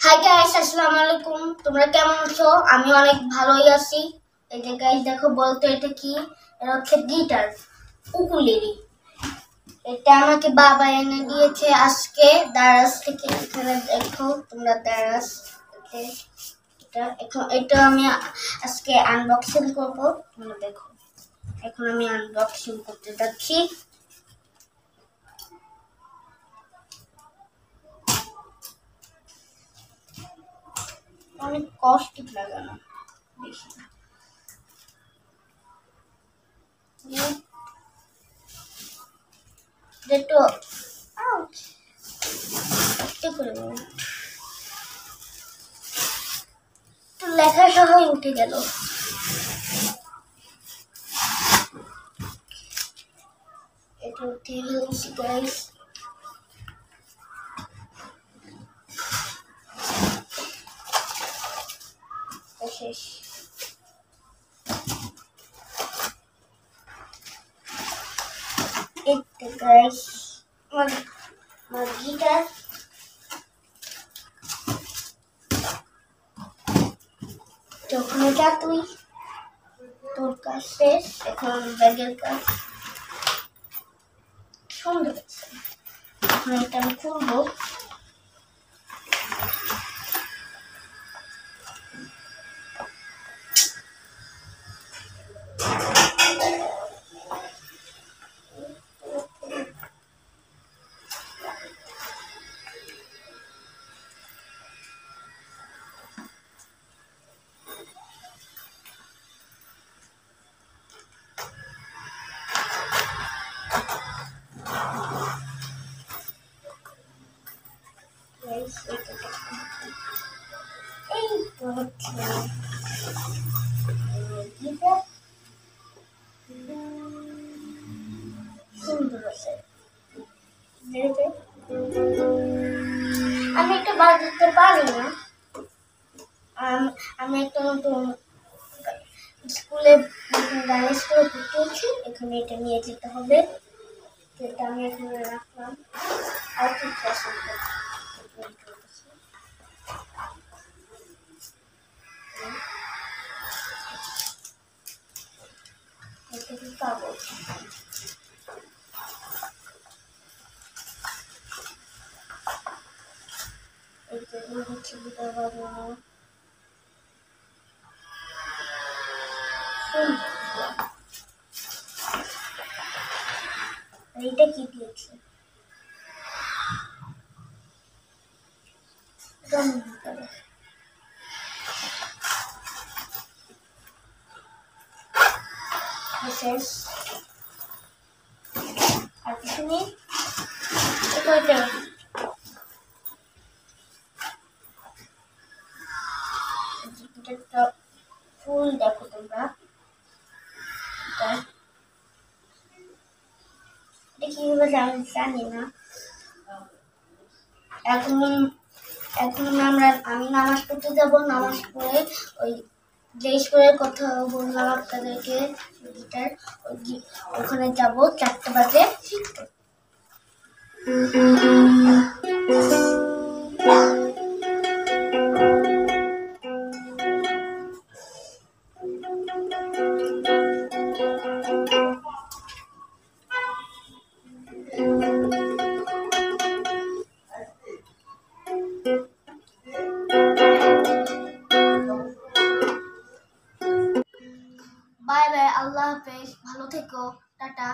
Hi guys, আসসালামু আলাইকুম। তোমরা কেমন আছো? আমি অনেক ভালোই আছি। এই যে গাইস দেখো, বলতো এটা কি? এটা হচ্ছে গিটার, উকুলেলে। এটা আমাকে বাবা এনে দিয়েছে আজকে দারাজ থেকে। এখানে দেখো তোমরা দারাজ, এটা আমি আজকে আনবক্সিং করব। তোমরা দেখো, এখন আমি আনবক্সিং করতে যাচ্ছি। অনেক কষ্ট লাগানো বেশি। যেটো লেখা সহ উঠে গেল। এটা উঠে গেছে গাইস। শেষ। এটা গাইস আমার গিটার। যখন এটা তুই তোর কাজ শেষ, এখন ব্যাগের কাজ সুন্দর হচ্ছে। এখন এটা আমি খুলবো। এই তো হচ্ছে গিটার। সুন্দর আছে। আমি একটা বাজাতে পারি না। আমি একটা নতুন স্কুলে গানের স্কুলে ভর্তি হচ্ছি। এখানে এটা নিয়ে যেতে হবে। এটা আমি এখানে রাখলাম। আর কি পছন্দ কাগজ। এটা হচ্ছে গিটার বাজানো। এইটা কি দিয়েছে? শেষ। আর কিছু নেই। ফুল দেখো তোমরা। এটা কিভাবে জানি না। এখন এখন আমি নামাজ পড়তে যাব। নামাজ পড়ে ওই যে স্কুলের কথা বললাম আপনাদেরকে, গিটার, ওখানে যাব 4টা বাজে। বাই বাই, আল্লাহ হাফেজ, ভালো থেকো, টাটা।